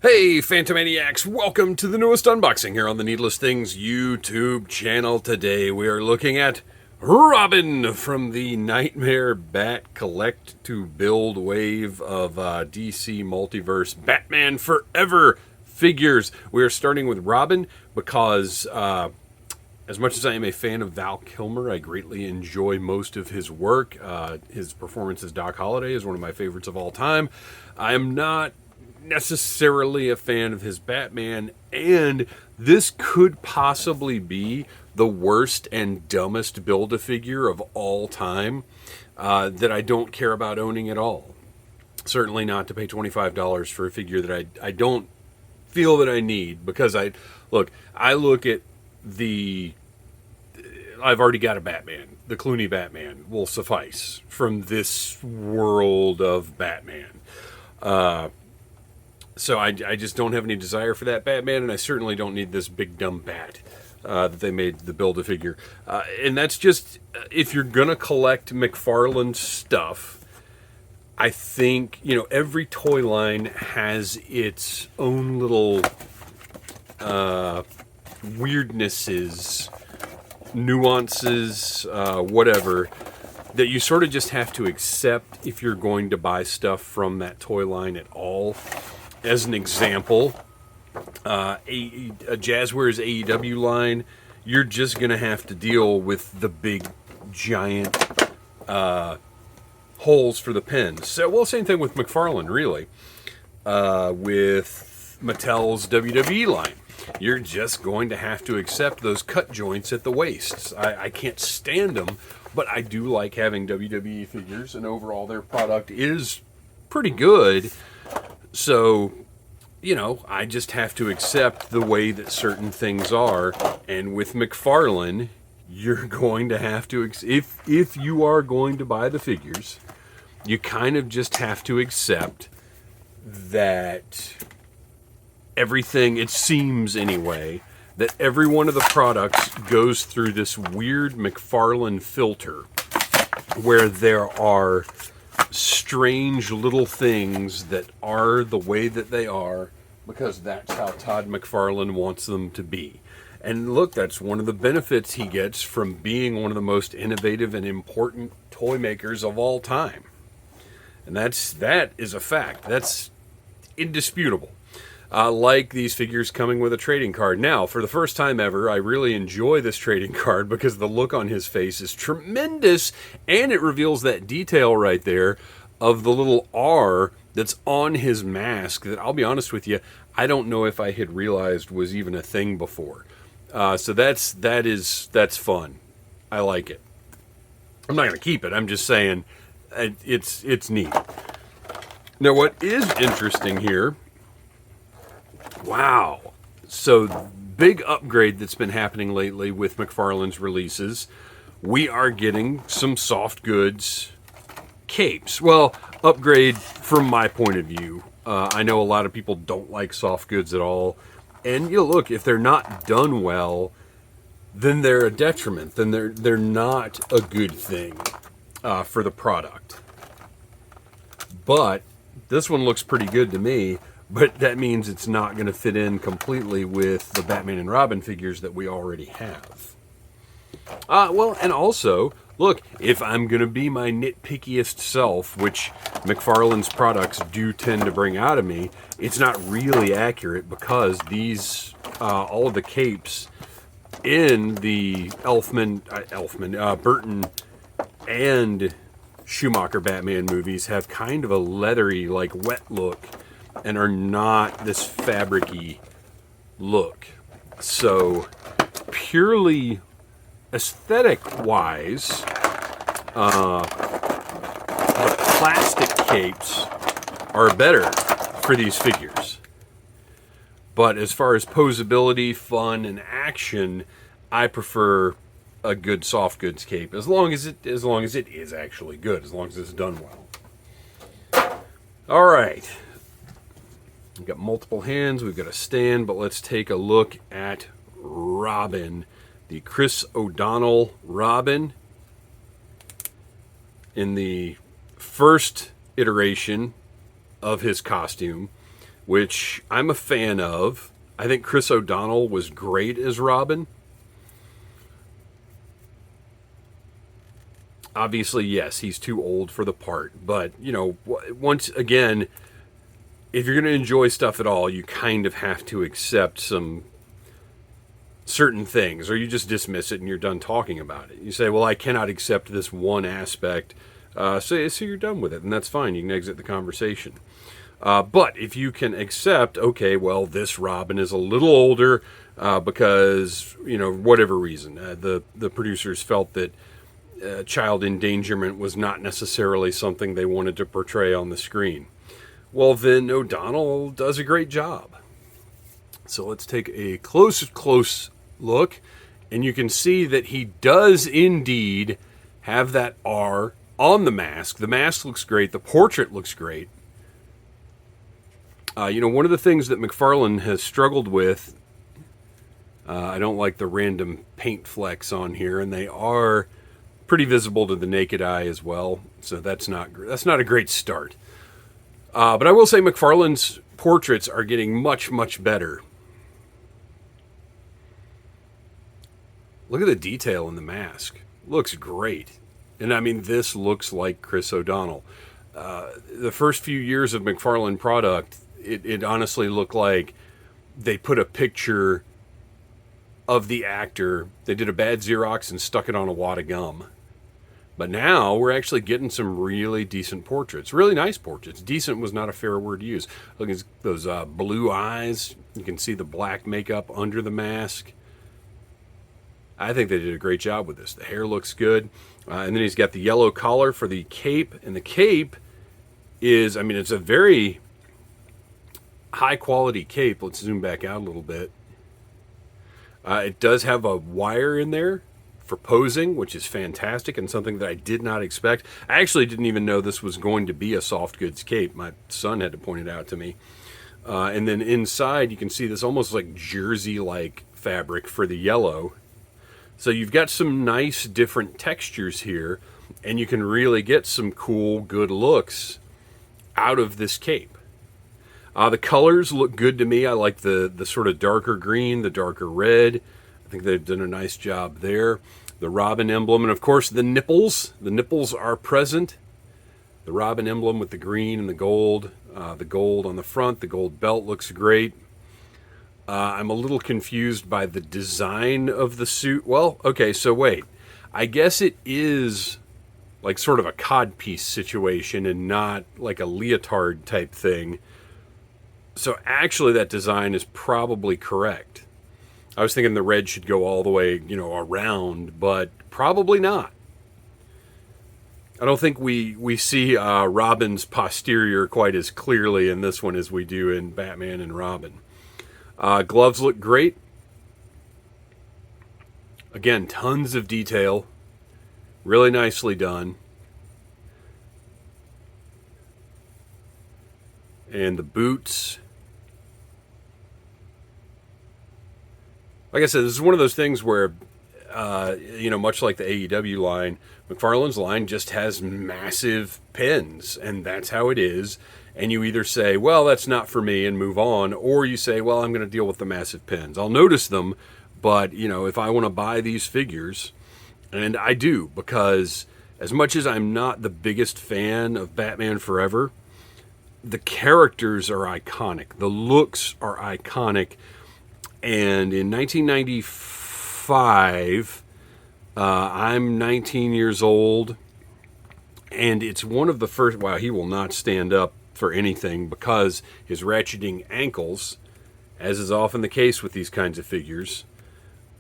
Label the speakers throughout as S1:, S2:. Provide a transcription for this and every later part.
S1: Hey, Phantomaniacs! Welcome to the newest unboxing here on the Needless Things YouTube channel. Today we are looking at Robin from the Nightmare Bat Collect to Build wave of DC Multiverse Batman Forever figures. We are starting with Robin because as much as I am a fan of Val Kilmer, I greatly enjoy most of his work. His performance as Doc Holliday is one of my favorites of all time. I am not necessarily a fan of his Batman, and this could possibly be the worst and dumbest Build-A-Figure of all time that I don't care about owning at all. Certainly not to pay $25 for a figure that I don't feel that I need, because I look at I've already got a Batman. The Clooney Batman will suffice from this world of Batman. So I just don't have any desire for that Batman, and I certainly don't need this big dumb bat that they made the Build-A-Figure. And that's just, if you're going to collect McFarlane stuff, I think, every toy line has its own little weirdnesses, nuances, whatever, that you sort of just have to accept if you're going to buy stuff from that toy line at all. As an example, a Jazzwares AEW line, you're just going to have to deal with the big, giant holes for the pins. So, well, same thing with McFarlane, really. With Mattel's WWE line, you're just going to have to accept those cut joints at the waists. I can't stand them, but I do like having WWE figures, and overall their product is pretty good. So, I just have to accept the way that certain things are. And with McFarlane, you're going to have to, if you are going to buy the figures, you kind of just have to accept that everything, it seems anyway, that every one of the products goes through this weird McFarlane filter where there are strange little things that are the way that they are because that's how Todd McFarlane wants them to be. And look, that's one of the benefits he gets from being one of the most innovative and important toy makers of all time. And that is a fact. That's indisputable. Like these figures coming with a trading card. Now, for the first time ever, I really enjoy this trading card because the look on his face is tremendous, and it reveals that detail right there of the little R that's on his mask that, I'll be honest with you, I don't know if I had realized was even a thing before. So that's fun. I like it. I'm not going to keep it. I'm just saying it's neat. Now, what is interesting here, wow. So, big upgrade that's been happening lately with McFarlane's releases. We are getting some soft goods capes. Well, upgrade from my point of view. I know a lot of people don't like soft goods at all. And, look, if they're not done well, then they're a detriment. Then they're not a good thing for the product. But this one looks pretty good to me. But that means it's not going to fit in completely with the Batman and Robin figures that we already have. Well, and also, look, if I'm going to be my nitpickiest self, which McFarlane's products do tend to bring out of me, it's not really accurate because these, all of the capes in the Burton and Schumacher Batman movies have kind of a leathery, like wet look, and are not this fabric-y look. So, purely aesthetic-wise, the plastic capes are better for these figures. But as far as posability, fun, and action, I prefer a good soft goods cape, as long as it is actually good, as long as it's done well. All right. We've got multiple hands, we've got a stand, but let's take a look at Robin. The Chris O'Donnell Robin in the first iteration of his costume. which I'm a fan of. I think Chris O'Donnell was great as Robin. Obviously, yes, he's too old for the part. But, you know, once again, if you're going to enjoy stuff at all, you kind of have to accept some certain things, or you just dismiss it and you're done talking about it. You say, well, I cannot accept this one aspect, so you're done with it, and that's fine. You can exit the conversation. But if you can accept, okay, well, this Robin is a little older because, you know, whatever reason, the producers felt that child endangerment was not necessarily something they wanted to portray on the screen. Well, then O'Donnell does a great job. So let's take a close look, and you can see that he does indeed have that R on the mask. The mask looks great. The portrait looks great. You know, one of the things that McFarlane has struggled with, I don't like the random paint flecks on here, and they are pretty visible to the naked eye as well, so that's not a great start. But I will say McFarlane's portraits are getting much better. Look at the detail in the mask. Looks great. And I mean, this looks like Chris O'Donnell. The first few years of McFarlane product, it honestly looked like they put a picture of the actor, they did a bad Xerox and stuck it on a wad of gum. But now we're actually getting some really decent portraits, really nice portraits. Decent was not a fair word to use. Look at those blue eyes. You can see the black makeup under the mask. I think they did a great job with this. The hair looks good. And then he's got the yellow collar for the cape. And the cape is, I mean, it's a very high quality cape. Let's zoom back out a little bit. It does have a wire in there for posing, which is fantastic and something that I did not expect. I actually didn't even know this was going to be a soft goods cape. My son had to point it out to me. And then inside you can see this almost like jersey-like fabric for the yellow. So you've got some nice different textures here, and you can really get some cool, good looks out of this cape. The colors look good to me. I like the sort of darker green, the darker red. I think they've done a nice job there. The Robin emblem, and of course the nipples. The nipples are present. The Robin emblem with the green and the gold on the front. The gold belt looks great. I'm a little confused by the design of the suit. Well, okay, so wait. I guess it is like sort of a codpiece situation and not like a leotard type thing. So actually that design is probably correct. I was thinking the red should go all the way, you know, around, but probably not. I don't think we see Robin's posterior quite as clearly in this one as we do in Batman and Robin. Gloves look great. Again, tons of detail. Really nicely done. And the boots. Like I said, this is one of those things where, you know, much like the AEW line, McFarlane's line just has massive pins, and that's how it is. And you either say, well, that's not for me, and move on, or you say, well, I'm going to deal with the massive pins. I'll notice them, but, you know, if I want to buy these figures, and I do, because as much as I'm not the biggest fan of Batman Forever, the characters are iconic. The looks are iconic. And in 1995, I'm 19 years old, and it's one of the first... Wow, he will not stand up for anything because his ratcheting ankles, as is often the case with these kinds of figures,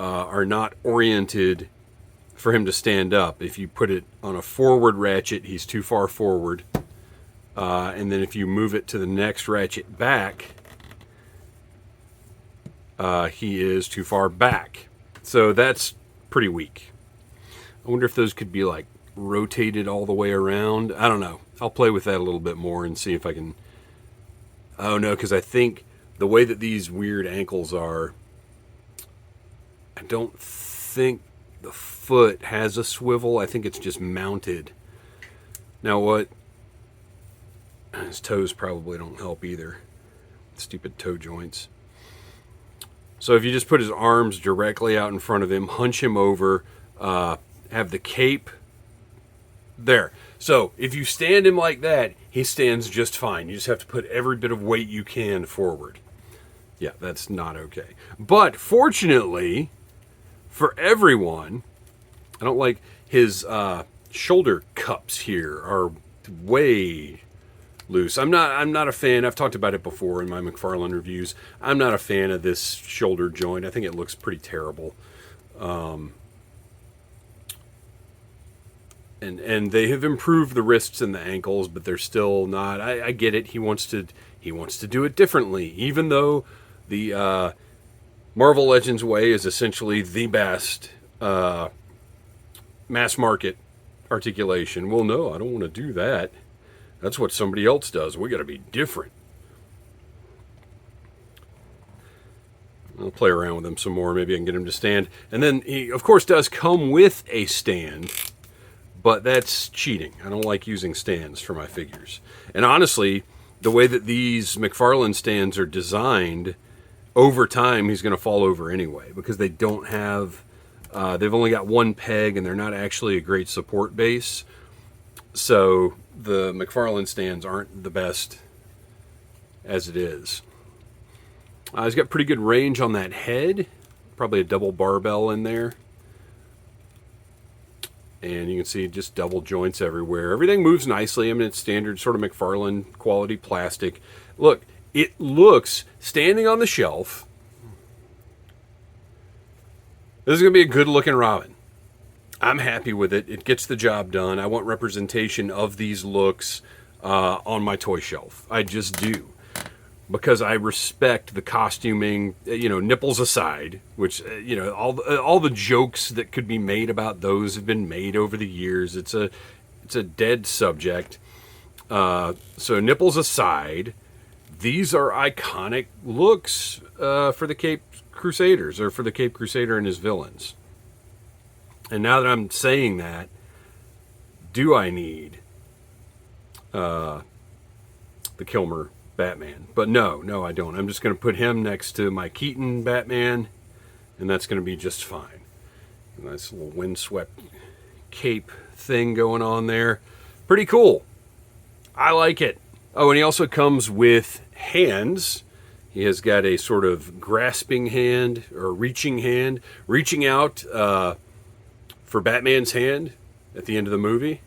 S1: are not oriented for him to stand up. If you put it on a forward ratchet, he's too far forward. And then if you move it to the next ratchet back, he is too far back. So that's pretty weak. I wonder if those could be like rotated all the way around. I don't know. I'll play with that a little bit more and see if I can... Oh no, because I think the way that these weird ankles are, I don't think the foot has a swivel. I think it's just mounted. Now what? His toes probably don't help either. Stupid toe joints. So if you just put his arms directly out in front of him, hunch him over, have the cape there. So if you stand him like that, he stands just fine. You just have to put every bit of weight you can forward. Yeah, that's not okay. But fortunately for everyone, I don't like his shoulder cups here are way loose. I'm not a fan. I've talked about it before in my McFarlane reviews. I'm not a fan of this shoulder joint. I think it looks pretty terrible. And they have improved the wrists and the ankles, but they're still not. I get it. He wants to do it differently, even though the Marvel Legends way is essentially the best mass market articulation. Well, no, I don't want to do that. That's what somebody else does. We got to be different. I'll play around with him some more. Maybe I can get him to stand. And then he, of course, does come with a stand, but that's cheating. I don't like using stands for my figures. And honestly, the way that these McFarlane stands are designed, over time he's going to fall over anyway, because they don't have, they've only got one peg and they're not actually a great support base. So the McFarlane stands aren't the best as it is. He's got pretty good range on that head. Probably a double barbell in there. And you can see just double joints everywhere. Everything moves nicely. I mean, it's standard sort of McFarlane quality plastic. Look, it looks, standing on the shelf, this is going to be a good looking Robin. I'm happy with it. It gets the job done. I want representation of these looks on my toy shelf. I just do. Because I respect the costuming, you know, nipples aside, which, you know, all the jokes that could be made about those have been made over the years. It's a dead subject. So nipples aside, these are iconic looks for the Caped Crusaders, or for the Caped Crusader and his villains. And now that I'm saying that, do I need the Kilmer Batman? But no, I don't. I'm just going to put him next to my Keaton Batman, and that's going to be just fine. A nice little windswept cape thing going on there. Pretty cool. I like it. Oh, and he also comes with hands. He has got a sort of grasping hand, or reaching hand, reaching out for Batman's hand at the end of the movie.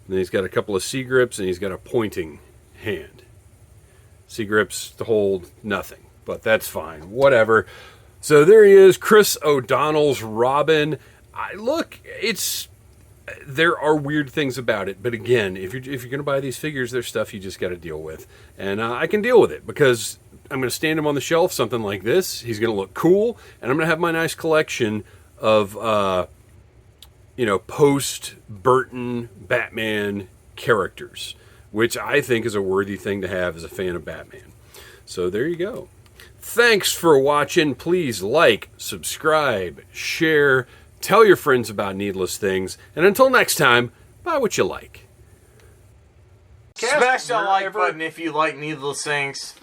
S1: And then he's got a couple of C grips, and he's got a pointing hand. C grips to hold nothing, but that's fine. Whatever. So there he is, Chris O'Donnell's Robin. Look, there are weird things about it, but again, if you're going to buy these figures, there's stuff you just got to deal with, and I can deal with it because I'm going to stand him on the shelf, something like this. He's going to look cool, and I'm going to have my nice collection of post Burton Batman characters, which I think is a worthy thing to have as a fan of Batman. So there you go. Thanks for watching. Please like, subscribe, share, tell your friends about Needless Things, and until next time, buy what you like.
S2: Smash that like button if you like Needless Things.